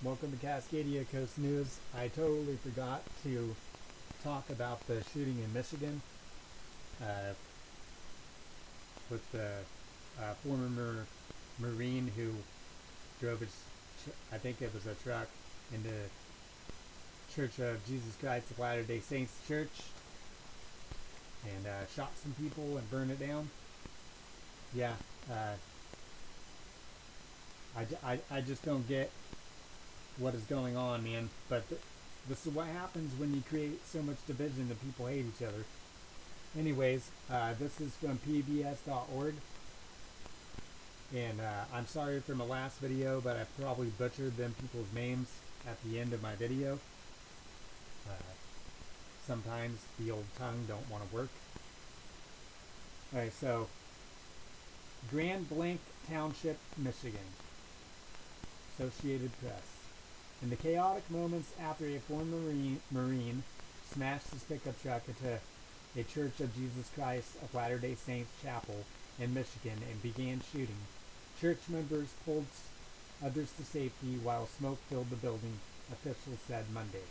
Welcome to Cascadia-coast-news. I totally forgot to talk about the shooting in Michigan uh, with the former Marine who drove his, I think it was a truck, into Church of Jesus Christ of Latter-day Saints Church and shot some people and burned it down. Yeah, uh, I just don't get what is going on, man. But this is what happens when you create so much division that people hate each other. Anyways, this is from pbs.org. And I'm sorry for my last video, but I probably butchered them people's names at the end of my video. Sometimes the old tongue don't want to work. Alright, so Grand Blanc Township, Michigan. Associated Press. In the chaotic moments after a former Marine smashed his pickup truck into a Church of Jesus Christ of Latter-day Saints chapel in Michigan and began shooting, church members pulled others to safety while smoke filled the building, officials said Monday.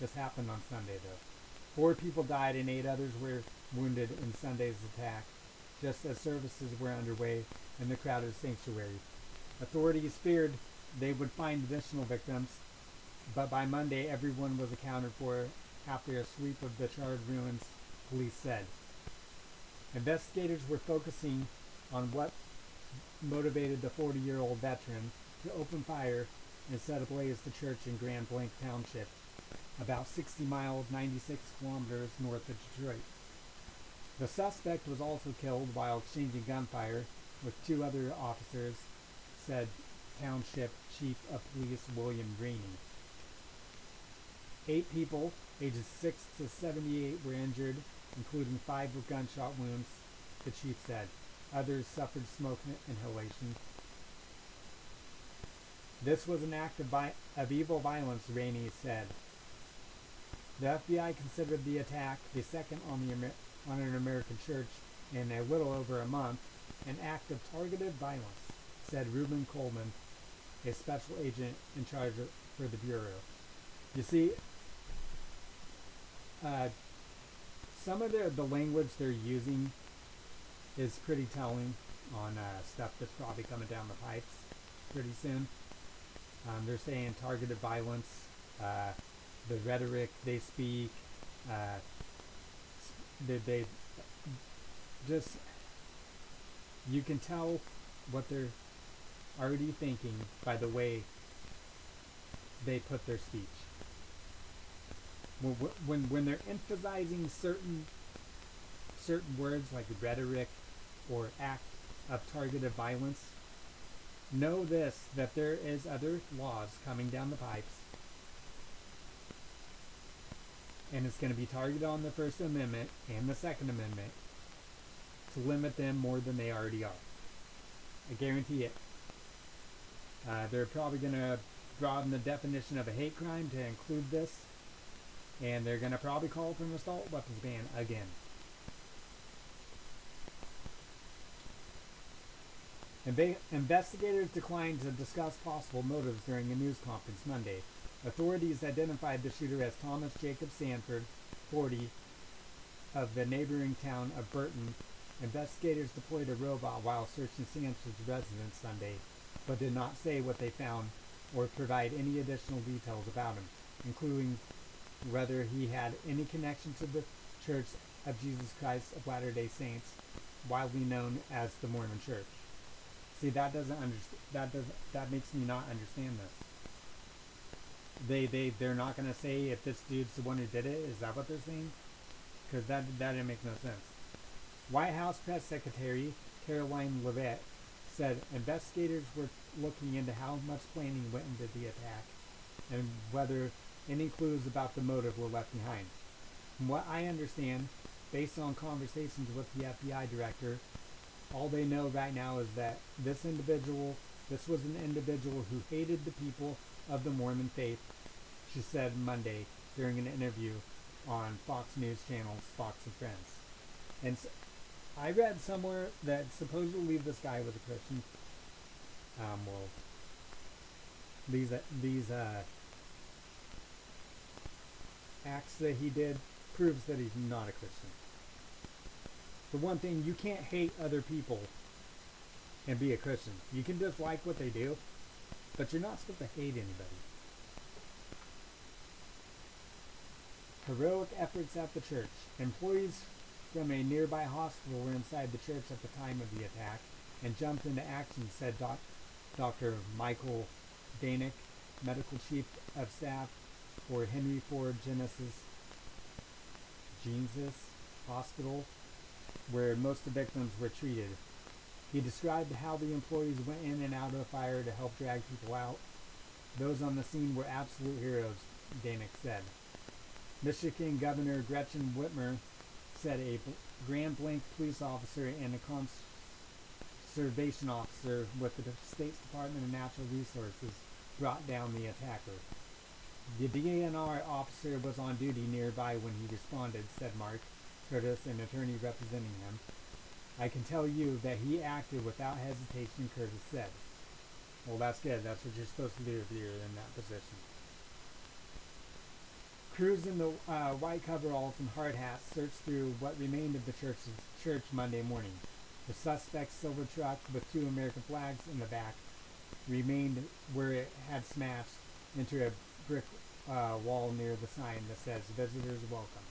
This happened on Sunday, though. 4 people died and 8 others were wounded in Sunday's attack, just as services were underway in the crowded sanctuary. Authorities feared they would find additional victims, but by Monday everyone was accounted for after a sweep of the charred ruins, police said. Investigators were focusing on what motivated the 40-year-old veteran to open fire and set ablaze the church in Grand Blanc Township, about 60 miles, 96 kilometers north of Detroit. The suspect was also killed while exchanging gunfire with 2 other officers, said Township Chief of Police William Rainey. 8 people, ages 6 to 78, were injured, including 5 with gunshot wounds, the chief said. Others suffered smoke inhalation. This was an act of evil violence, Rainey said. The FBI considered the attack, the second on an American church in a little over a month, an act of targeted violence, said Reuben Coleman, a special agent in charge for the Bureau. You see, some of the language they're using is pretty telling on stuff that's probably coming down the pipes pretty soon. They're saying targeted violence, the rhetoric they speak, they just, you can tell what they're already thinking by the way they put their speech. When they're emphasizing certain words like rhetoric or act of targeted violence, know this, that there is other laws coming down the pipes, and it's going to be targeted on the First Amendment and the Second Amendment to limit them more than they already are. I guarantee it. They're probably going to broaden the definition of a hate crime to include this, and they're going to probably call for an assault weapons ban again. Investigators declined to discuss possible motives during a news conference Monday. Authorities identified the shooter as Thomas Jacob Sanford, 40, of the neighboring town of Burton. Investigators deployed a robot while searching Sanford's residence Sunday, but did not say what they found or provide any additional details about him, including whether he had any connection to the Church of Jesus Christ of Latter-day Saints, widely known as the Mormon Church. See, that makes me not understand this. They're not going to say if this dude's the one who did it. Is that what they're saying? Because that didn't make no sense. White House Press Secretary Caroline Leavitt said investigators were looking into how much planning went into the attack and whether any clues about the motive were left behind. From what I understand, based on conversations with the FBI director, all they know right now is that this was an individual who hated the people of the Mormon faith, she said Monday during an interview on Fox News channels Fox and Friends. And so, I read somewhere that supposedly this guy was a Christian. Well, these acts that he did proves that he's not a Christian. For one thing, you can't hate other people and be a Christian. You can just like what they do, but you're not supposed to hate anybody. Heroic efforts at the church. Employees from a nearby hospital were inside the church at the time of the attack and jumped into action, said Dr. Michael Danick, medical chief of staff for Henry Ford Genesis Hospital, where most of the victims were treated. He described how the employees went in and out of the fire to help drag people out. Those on the scene were absolute heroes, Danick said. Michigan Governor Gretchen Whitmer said a Grand Blanc police officer and a conservation officer with the State's Department of Natural Resources brought down the attacker. The DNR officer was on duty nearby when he responded, said Mark Curtis, an attorney representing him. I can tell you that he acted without hesitation, Curtis said. Well, that's good. That's what you're supposed to do if you're in that position. Crews in the white coveralls and hard hats searched through what remained of the church Monday morning. The suspect's silver truck with 2 American flags in the back remained where it had smashed into a brick wall near the sign that says "Visitors Welcome."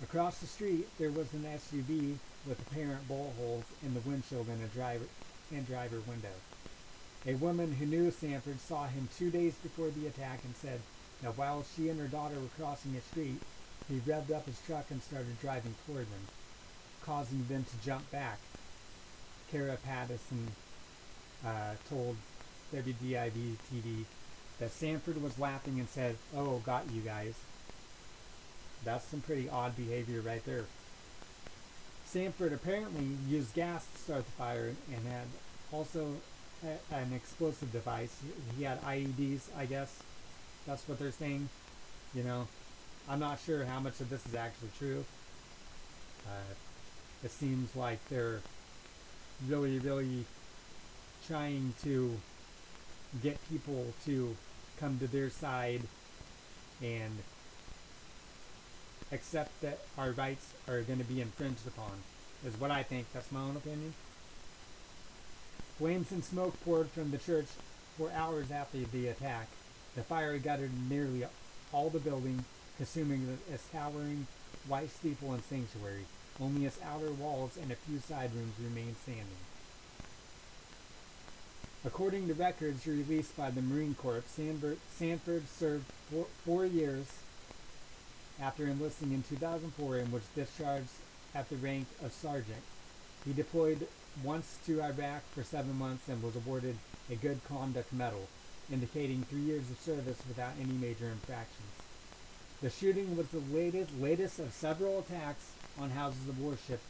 Across the street, there was an SUV with apparent bullet holes in the windshield and a driver window. A woman who knew Sanford saw him 2 days before the attack and said that while she and her daughter were crossing a street, he revved up his truck and started driving toward them, causing them to jump back. Kara Pattison told WDIV-TV that Sanford was laughing and said, "Oh, got you guys." That's some pretty odd behavior right there. Sanford apparently used gas to start the fire and had also an explosive device. He had IEDs, I guess. That's what they're saying. You know, I'm not sure how much of this is actually true. It seems like they're really, really trying to get people to come to their side and accept that our rights are going to be infringed upon, is what I think. That's my own opinion. Flames and smoke poured from the church for hours after the attack. The fire gutted nearly all the building, consuming its towering white steeple and sanctuary. Only its outer walls and a few side rooms remained standing. According to records released by the Marine Corps, Sanford served 4 years after enlisting in 2004 and was discharged at the rank of sergeant. He deployed once to Iraq for 7 months and was awarded a Good Conduct Medal, indicating 3 years of service without any major infractions. The shooting was the latest of several attacks on houses of worship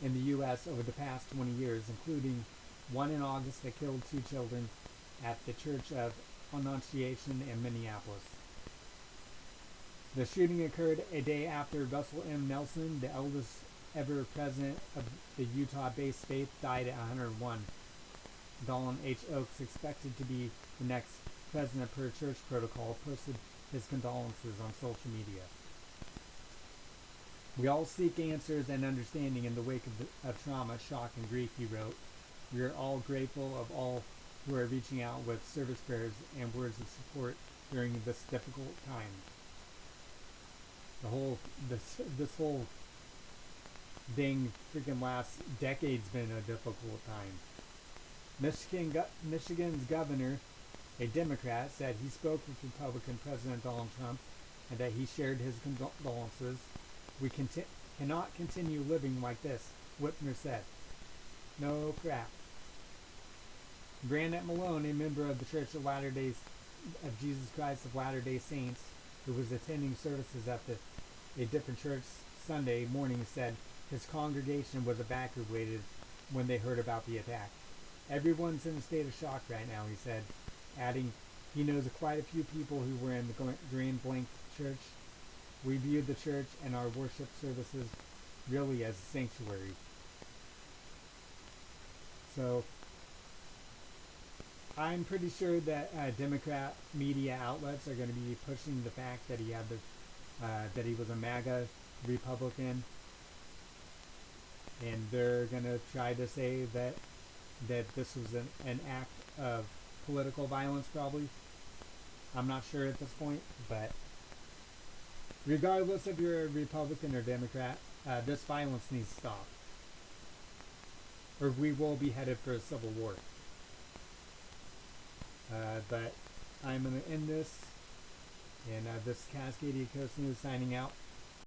in the U.S. over the past 20 years, including one in August that killed 2 children at the Church of Annunciation in Minneapolis. The shooting occurred a day after Russell M. Nelson, the eldest ever president of the Utah-based faith, died at 101. Donald H. Oaks, expected to be the next president per church protocol, posted his condolences on social media. We all seek answers and understanding in the wake of trauma, shock, and grief, he wrote. We are all grateful of all who are reaching out with service prayers and words of support during this difficult time. This whole dang freaking last decade's been a difficult time. Michigan's governor, a Democrat, said he spoke with Republican President Donald Trump and that he shared his condolences. We cannot continue living like this, Whitmer said. No crap. Brandon Malone, a member of the Church of Jesus Christ of Latter-day Saints, who was attending services at a different church Sunday morning, said his congregation was evacuated when they heard about the attack. Everyone's in a state of shock right now, he said, adding he knows quite a few people who were in the Grand Blanc church. We viewed the church and our worship services really as a sanctuary. So, I'm pretty sure that Democrat media outlets are going to be pushing the fact that that he was a MAGA Republican, and they're going to try to say that this was an act of political violence, probably. I'm not sure at this point, but regardless if you're a Republican or Democrat, this violence needs to stop, or we will be headed for a civil war. But I'm going to end this, and this Cascadia Coast News signing out.